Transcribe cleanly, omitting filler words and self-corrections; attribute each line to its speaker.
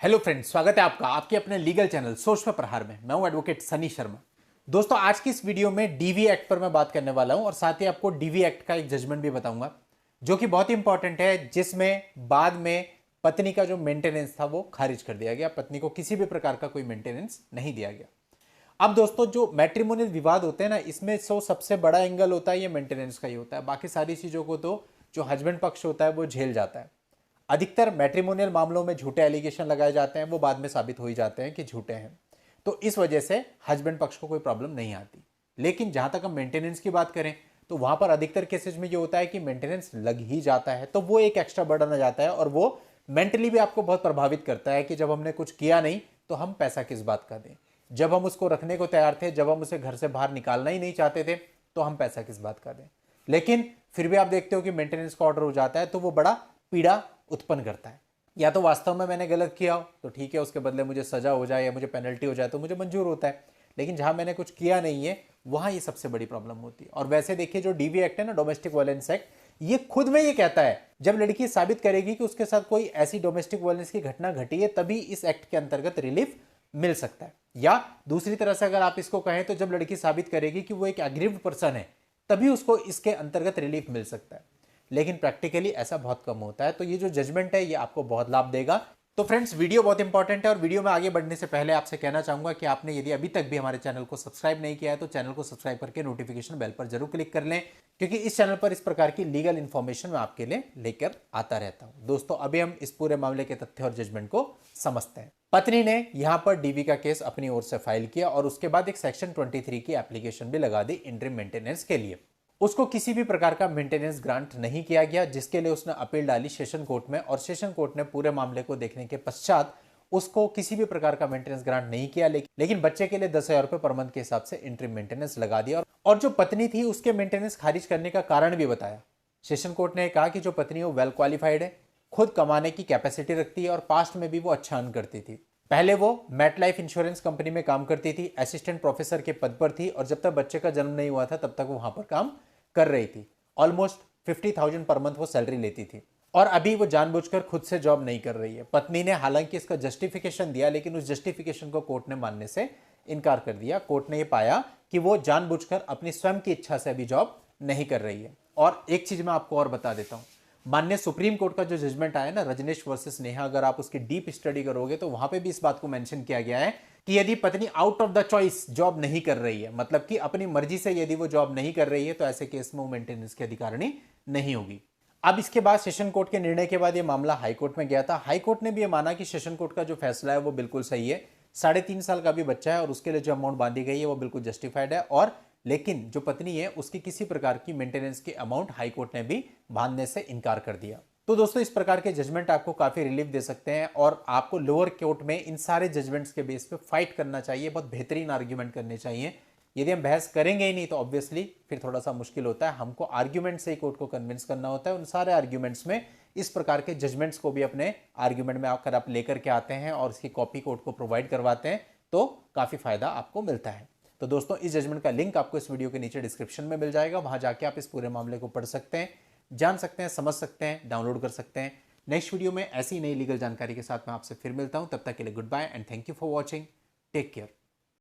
Speaker 1: Hello friends, स्वागत है आपका आपके अपने लीगल चैनल सोच पे प्रहार में। मैं हूं एडवोकेट सनी शर्मा। दोस्तों, आज की इस वीडियो में डीवी एक्ट पर मैं बात करने वाला हूं और साथ ही आपको डीवी एक्ट का एक जजमेंट भी बताऊंगा जो कि बहुत ही इंपॉर्टेंट है, जिसमें बाद में पत्नी का जो मेंटेनेंस था वो खारिज कर दिया गया। पत्नी को किसी भी प्रकार का कोई मेंटेनेंस नहीं दिया गया। अब दोस्तों, जो मैट्रिमोनियल विवाद होते हैं ना, इसमें सबसे बड़ा एंगल होता है ये मेंटेनेंस का ही होता है। बाकी सारी चीजों को तो जो हस्बैंड पक्ष होता है वो झेल जाता है। अधिकतर मैट्रिमोनियल मामलों में झूठे एलिगेशन लगाए जाते हैं, वो बाद में साबित हो ही जाते हैं कि झूठे हैं, तो इस वजह से हस्बैंड पक्ष को कोई प्रॉब्लम नहीं आती। लेकिन जहां तक हम मेंटेनेंस की बात करें तो वहां पर अधिकतर केसेस में ये होता है कि मेंटेनेंस लग ही जाता है, तो वो एक एक्स्ट्रा बर्डन आ जाता है और वो मेंटली भी आपको बहुत प्रभावित करता है कि जब हमने कुछ किया नहीं तो हम पैसा किस बात का दें। जब हम उसको रखने को तैयार थे, जब हम उसे घर से बाहर निकालना ही नहीं चाहते थे, तो हम पैसा किस बात का दें। लेकिन फिर भी आप देखते हो कि मेंटेनेंस का ऑर्डर हो जाता है, तो वो बड़ा पीड़ा उत्पन्न करता है। या तो वास्तव में मैंने गलत किया हो तो ठीक है, उसके बदले मुझे सजा हो जाए या मुझे पेनल्टी हो जाए तो मुझे मंजूर होता है। लेकिन जहां मैंने कुछ किया नहीं है, वहां ये सबसे बड़ी प्रॉब्लम होती है। और वैसे देखिए, जो डीवी एक्ट है ना, डोमेस्टिक वायलेंस एक्ट, ये खुद में ये कहता है जब लड़की साबित करेगी कि उसके साथ कोई ऐसी डोमेस्टिक वायलेंस की घटना घटी है, तभी इस एक्ट के अंतर्गत रिलीफ मिल सकता है। या दूसरी तरह से अगर आप इसको कहें तो जब लड़की साबित करेगी कि वो एक एग्रीव्ड पर्सन है, तभी उसको इसके अंतर्गत रिलीफ मिल सकता है। लेकिन प्रैक्टिकली ऐसा बहुत कम होता है। तो ये जो जजमेंट है ये आपको बहुत लाभ देगा। तो फ्रेंड्स, वीडियो बहुत इंपॉर्टेंट है और वीडियो में आगे बढ़ने से पहले आपसे कहना चाहूंगा कि आपने यदि अभी तक भी हमारे चैनल को सब्सक्राइब नहीं किया है तो चैनल को सब्सक्राइब करके नोटिफिकेशन बेल पर जरूर क्लिक कर लें, क्योंकि इस चैनल पर इस प्रकार की लीगल इंफॉर्मेशन मैं आपके लिए लेकर आता रहता हूं। दोस्तों, अभी हम इस पूरे मामले के तथ्य और जजमेंट को समझते हैं। पत्नी ने यहां पर डीवी का केस अपनी ओर से फाइल किया और उसके बाद एक सेक्शन 23 की एप्लीकेशन भी लगा दी इंटरिम मेंटेनेंस के लिए। उसको किसी भी प्रकार का मेंटेनेंस ग्रांट नहीं किया गया, जिसके लिए उसने अपील डाली सेशन कोर्ट में, और सेशन कोर्ट ने पूरे मामले को देखने के पश्चात उसको किसी भी प्रकार का मेंटेनेंस ग्रांट नहीं किया। लेकिन बच्चे के लिए 10,000 रुपए पर मंथ के हिसाब से इंटरिम मेंटेनेंस लगा दिया और जो पत्नी थी उसके मेंटेनेंस खारिज करने का कारण भी बताया। सेशन कोर्ट ने कहा कि जो पत्नी वो वेल क्वालिफाइड है, खुद कमाने की कैपेसिटी रखती है और पास्ट में भी वो अच्छा अर्न करती थी। पहले वो मेट लाइफ इंश्योरेंस कंपनी में काम करती थी, असिस्टेंट प्रोफेसर के पद पर थी, और जब तक बच्चे का जन्म नहीं हुआ था तब तक वो वहां पर काम कर रही थी। ऑलमोस्ट 50,000 पर मंथ वो सैलरी लेती थी और अभी वो जानबूझकर खुद से जॉब नहीं कर रही है। पत्नी ने हालांकि इसका जस्टिफिकेशन दिया, लेकिन उस जस्टिफिकेशन को कोर्ट ने मानने से इनकार कर दिया। कोर्ट ने ये पाया कि वो जानबूझकर अपनी स्वयं की इच्छा से अभी जॉब नहीं कर रही है। और एक चीज मैं आपको और बता देता हूं, माननीय सुप्रीम कोर्ट का जो जजमेंट आया ना, रजनीश वर्सेस नेहा, अगर आप उसकी डीप स्टडी करोगे तो वहां पे भी इस बात को मेंशन किया गया है कि यदि पत्नी out of the choice job नहीं कर रही है, मतलब कि अपनी मर्जी से यदि वो जॉब नहीं कर रही है, तो ऐसे केस में वो मेंटेनेंस की अधिकारिणी नहीं होगी। अब इसके बाद सेशन कोर्ट के निर्णय के बाद ये मामला हाई कोर्ट में गया था। हाई कोर्ट ने भी ये माना कि सेशन कोर्ट का जो फैसला है वो बिल्कुल सही है। 3.5 साल का भी बच्चा है और उसके लिए जो अमाउंट बांधी गई है वो बिल्कुल जस्टिफाइड है। और लेकिन जो पत्नी है उसकी किसी प्रकार की मेंटेनेंस की अमाउंट हाई कोर्ट ने भी बांधने से इनकार कर दिया। तो दोस्तों, इस प्रकार के जजमेंट आपको काफी रिलीफ दे सकते हैं और आपको लोअर कोर्ट में इन सारे जजमेंट्स के बेस पे फाइट करना चाहिए, बहुत बेहतरीन आर्ग्यूमेंट करने चाहिए। यदि हम बहस करेंगे ही नहीं तो ऑब्वियसली फिर थोड़ा सा मुश्किल होता है। हमको आर्ग्यूमेंट से ही कोर्ट को कन्विंस करना होता है। उन सारे आर्ग्यूमेंट्स में इस प्रकार के जजमेंट्स को भी अपने आर्ग्यूमेंट में आकर आप लेकर के आते हैं और इसकी कॉपी कोर्ट को प्रोवाइड करवाते हैं, तो काफी फायदा आपको मिलता है। तो दोस्तों, इस जजमेंट का लिंक आपको इस वीडियो के नीचे डिस्क्रिप्शन में मिल जाएगा। वहां जाके आप इस पूरे मामले को पढ़ सकते हैं, जान सकते हैं, समझ सकते हैं, डाउनलोड कर सकते हैं। नेक्स्ट वीडियो में ऐसी नई लीगल जानकारी के साथ मैं आपसे फिर मिलता हूं। तब तक के लिए goodbye and thank you for watching. Take care.